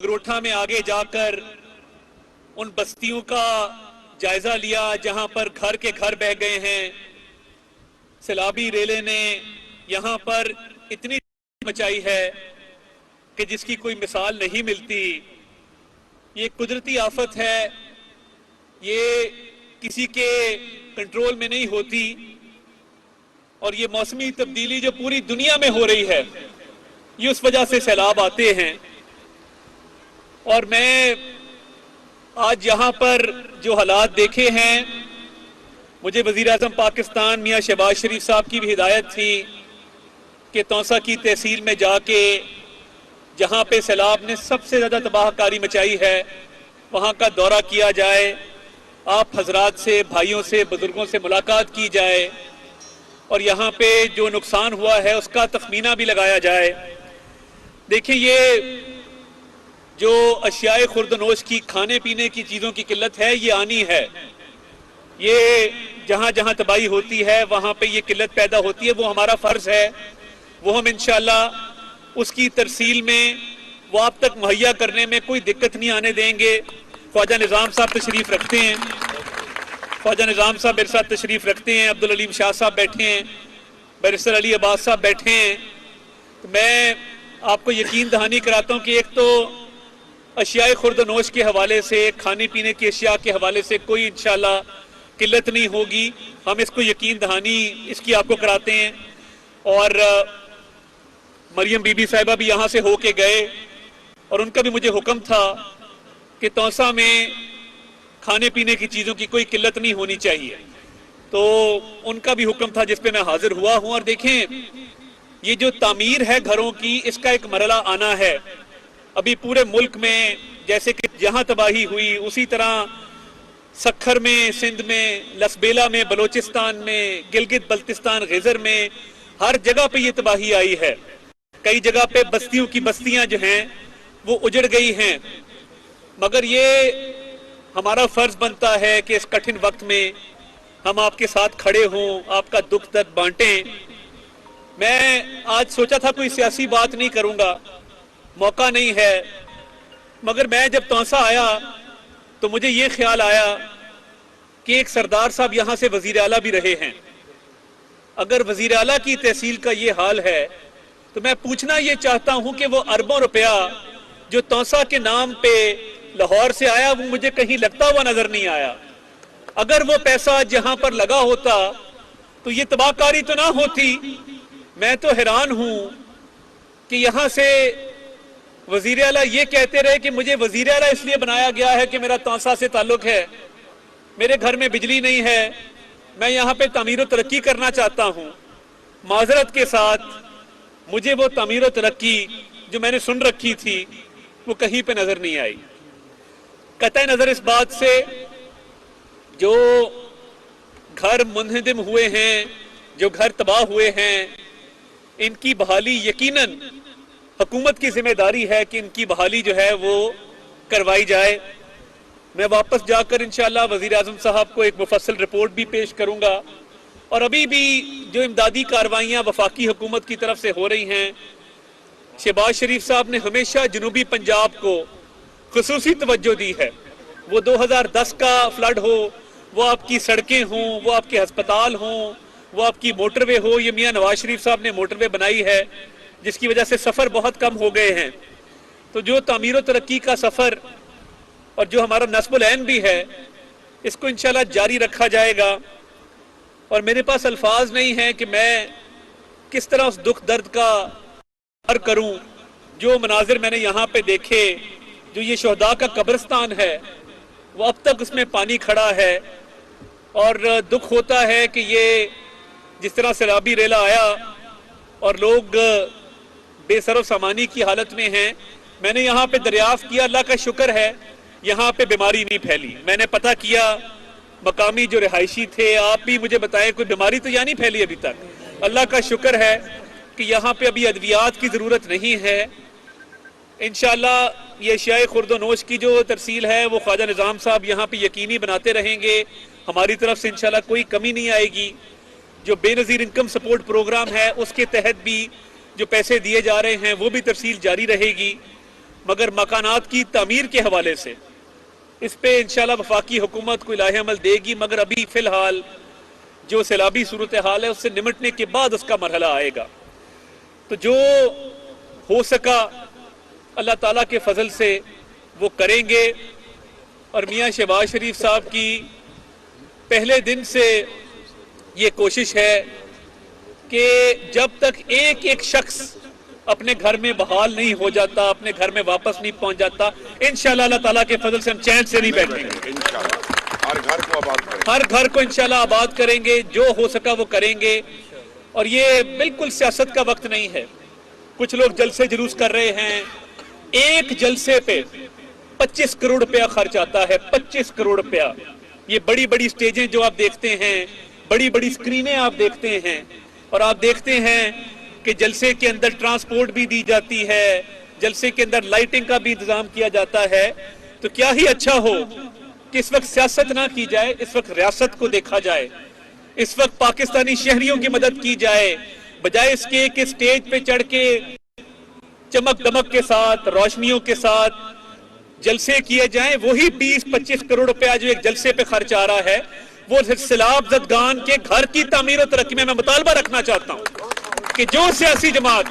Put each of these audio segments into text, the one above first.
गरोठा में आगे जाकर उन बस्तियों का जायजा लिया जहां पर घर के घर बह गए हैं। सैलाबी रेले ने यहां पर इतनी मचाई है कि जिसकी कोई मिसाल नहीं मिलती। ये कुदरती आफत है, ये किसी के कंट्रोल में नहीं होती और ये मौसमी तब्दीली जो पूरी दुनिया में हो रही है, ये उस वजह से सैलाब आते हैं। और मैं आज यहाँ पर जो हालात देखे हैं, मुझे वज़ीर आज़म पाकिस्तान मियाँ शहबाज शरीफ साहब की भी हिदायत थी कि तौसा की तहसील में जाके जहाँ पे सैलाब ने सबसे ज़्यादा तबाहकारी मचाई है वहाँ का दौरा किया जाए, आप हजरात से, भाइयों से, बुजुर्गों से मुलाकात की जाए और यहाँ पे जो नुकसान हुआ है उसका तखमीना भी लगाया जाए। देखिए, ये जो अशियाए खुर्दनोश की, खाने पीने की चीज़ों की किल्लत है, ये आनी है। ये जहाँ जहाँ तबाही होती है वहाँ पे ये किल्लत पैदा होती है। वो हमारा फ़र्ज़ है, वो हम इंशाअल्लाह उसकी तरसील में, वो आप तक मुहैया करने में कोई दिक्कत नहीं आने देंगे। ख्वाजा निज़ाम साहब तशरीफ़ रखते हैं, ख्वाजा निज़ाम साहब मेरे साथ तशरीफ़ रखते हैं, अब्दुल अलीम शाह साहब बैठे हैं, बैरिस्टर अली अब्बास साहब बैठे हैं। तो मैं आपको यकीन दहानी कराता हूँ कि एक तो अशियाए खुर्दनोश के हवाले से, खाने पीने की अशिया के हवाले से कोई इंशाअल्लाह किल्लत नहीं होगी। हम इसको यकीन दहानी इसकी आपको कराते हैं। और मरियम बीबी साहिबा भी यहाँ से होके गए और उनका भी मुझे हुक्म था कि तौसा में खाने पीने की चीज़ों की कोई किल्लत नहीं होनी चाहिए, तो उनका भी हुक्म था जिस पे मैं हाजिर हुआ हूँ। और देखें, ये जो तामीर है घरों की, इसका एक मरला आना है। अभी पूरे मुल्क में जैसे कि जहां तबाही हुई, उसी तरह सखर में, सिंध में, लसबेला में, बलोचिस्तान में, गिलगित बल्तिस्तान, ग़िज़र में, हर जगह पे ये तबाही आई है। कई जगह पे बस्तियों की बस्तियां जो हैं वो उजड़ गई हैं। मगर ये हमारा फर्ज बनता है कि इस कठिन वक्त में हम आपके साथ खड़े हों, आपका दुख दर्द बांटें। मैं आज सोचा था कोई सियासी बात नहीं करूंगा, मौका नहीं है, मगर मैं जब तौसा आया तो मुझे ये ख्याल आया कि एक सरदार साहब यहाँ से वजीर आला भी रहे हैं। अगर वजीर आला की तहसील का ये हाल है तो मैं पूछना ये चाहता हूँ कि वो अरबों रुपया जो तौसा के नाम पे लाहौर से आया, वो मुझे कहीं लगता हुआ नजर नहीं आया। अगर वो पैसा जहाँ पर लगा होता तो ये तबाहकारी तो ना होती। मैं तो हैरान हूँ कि यहाँ से वजीर आला ये कहते रहे कि मुझे वजीर आला इसलिए बनाया गया है कि मेरा तौसा से ताल्लुक है, मेरे घर में बिजली नहीं है, मैं यहाँ पे तामीर व तरक्की करना चाहता हूँ। माजरत के साथ मुझे वो तामीर व तरक्की जो मैंने सुन रखी थी वो कहीं पे नजर नहीं आई। कतई नजर इस बात से जो घर मुनहदिम हुए हैं, जो घर तबाह हुए हैं, इनकी बहाली यकीनन हुकूमत की जिम्मेदारी है कि इनकी बहाली जो है वो करवाई जाए। मैं वापस जाकर इंशाअल्लाह वज़ीर आज़म साहब को एक मुफस्सल रिपोर्ट भी पेश करूंगा। और अभी भी जो इमदादी कार्रवाइयाँ वफाकी हुकूमत की तरफ से हो रही हैं, शहबाज शरीफ साहब ने हमेशा जनूबी पंजाब को खुसूसी तवज्जो दी है। वो 2010 का फ्लड हो, वो आपकी सड़कें हों, वो आपके हस्पताल हों, वो आपकी मोटरवे हो। ये मियाँ नवाज शरीफ साहब ने मोटरवे बनाई है जिसकी वजह से सफ़र बहुत कम हो गए हैं। तो जो तामीर व तरक्की का सफ़र और जो हमारा नस्बुल ऐन भी है, इसको इंशाल्लाह जारी रखा जाएगा। और मेरे पास अल्फाज नहीं है कि मैं किस तरह उस दुख दर्द का हर करूं। जो मनाजिर मैंने यहाँ पे देखे, जो ये शहदा का कब्रिस्तान है, वो अब तक उसमें पानी खड़ा है। और दुख होता है कि ये जिस तरह सैलाबी रेला आया और लोग बेसरो सामानी की हालत में हैं। मैंने यहाँ पे दरियाफ्त किया, अल्लाह का शुक्र है यहाँ पे बीमारी नहीं फैली। मैंने पता किया, मकामी जो रिहायशी थे, आप भी मुझे बताएं, कोई बीमारी तो यहाँ नहीं फैली अभी तक। अल्लाह का शुक्र है कि यहाँ पे अभी अद्वियात की ज़रूरत नहीं है। इंशाअल्लाह ये अशियाए खुर्दनोश की जो तरसील है वो ख्वाजा निज़ाम साहब यहाँ पे यकीनी बनाते रहेंगे। हमारी तरफ से इंशाअल्लाह कोई कमी नहीं आएगी। जो बेनज़ीर इनकम सपोर्ट प्रोग्राम है उसके तहत भी जो पैसे दिए जा रहे हैं वो भी तरसील जारी रहेगी। مگر مکانات کی تعمیر کے حوالے سے اس پہ انشاءاللہ وفاقی حکومت کو الہی عمل دے گی، مگر ابھی فی الحال جو سیلابی صورتحال ہے اس سے نمٹنے کے بعد اس کا مرحلہ آئے گا۔ تو جو ہو سکا اللہ تعالیٰ کے فضل سے وہ کریں گے، اور میاں شہباز شریف صاحب کی پہلے دن سے یہ کوشش ہے کہ جب تک ایک ایک شخص اپنے گھر میں بحال نہیں ہو جاتا، اپنے گھر میں واپس نہیں پہنچ جاتا، انشاءاللہ اللہ تعالیٰ کے فضل سے ہم چین سے نہیں بیٹھیں گے۔ ہر گھر کو انشاءاللہ آباد کریں گے، جو ہو سکا وہ کریں گے۔ اور یہ بالکل سیاست کا وقت نہیں ہے۔ کچھ لوگ جلسے جلوس کر رہے ہیں، ایک جلسے پہ 25 کروڑ روپیہ خرچ آتا ہے، 25 کروڑ روپیہ۔ یہ بڑی بڑی سٹیجیں جو آپ دیکھتے ہیں، بڑی بڑی سکرینیں آپ دیکھتے ہیں، اور آپ دیکھتے ہیں کہ جلسے کے اندر ٹرانسپورٹ بھی دی جاتی ہے، جلسے کے اندر لائٹنگ کا بھی انتظام کیا جاتا ہے۔ تو کیا ہی اچھا ہو کہ اس وقت سیاست نہ کی جائے، اس وقت ریاست کو دیکھا جائے، اس وقت پاکستانی شہریوں کی مدد کی جائے، بجائے اس کے کہ سٹیج پہ چڑھ کے چمک دمک کے ساتھ، روشنیوں کے ساتھ جلسے کیے جائیں۔ وہی 20-25 کروڑ روپیہ جو ایک جلسے پہ خرچ آ رہا ہے، وہ سیلاب زدگان کے گھر کی تعمیر و ترقی میں مطالبہ رکھنا چاہتا ہوں کہ جو سیاسی جماعت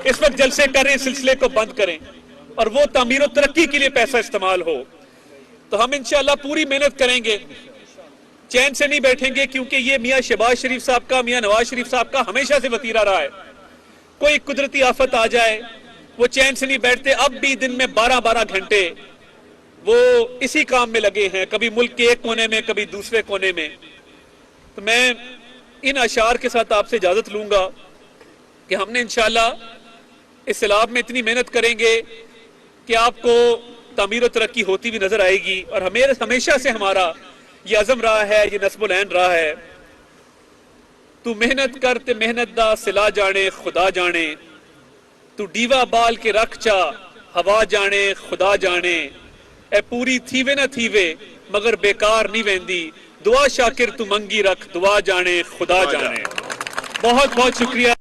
اس وقت جلسے کر رہے ہیں سلسلے کو بند کریں اور وہ تعمیر و ترقی کے لیے پیسہ استعمال ہو۔ تو ہم انشاءاللہ پوری محنت کریں گے، چین سے نہیں بیٹھیں گے، کیونکہ یہ میاں شہباز شریف صاحب کا، میاں نواز شریف صاحب کا ہمیشہ سے وتیرہ رہا ہے۔ کوئی قدرتی آفت آ جائے وہ چین سے نہیں بیٹھتے۔ اب بھی دن میں 12 گھنٹے وہ اسی کام میں لگے ہیں، کبھی ملک کے ایک کونے میں، کبھی دوسرے کونے میں۔ تو میں ان اشعار کے ساتھ آپ سے اجازت لوں گا کہ ہم نے انشاءاللہ اس سیلاب میں اتنی محنت کریں گے کہ آپ کو تعمیر و ترقی ہوتی ہوئی نظر آئے گی۔ اور ہمیشہ سے ہمارا یہ عزم رہا ہے، یہ نصب العین رہا ہے، تو محنت کر تے محنت دا سلا جانے خدا جانے، تو ڈیوا بال کے رکھ چا ہوا جانے خدا جانے، اے پوری تھیوے نہ تھیوے مگر بیکار نہیں ویندی، دعا شاکر تو منگی رکھ دعا جانے خدا جانے۔ بہت بہت شکریہ۔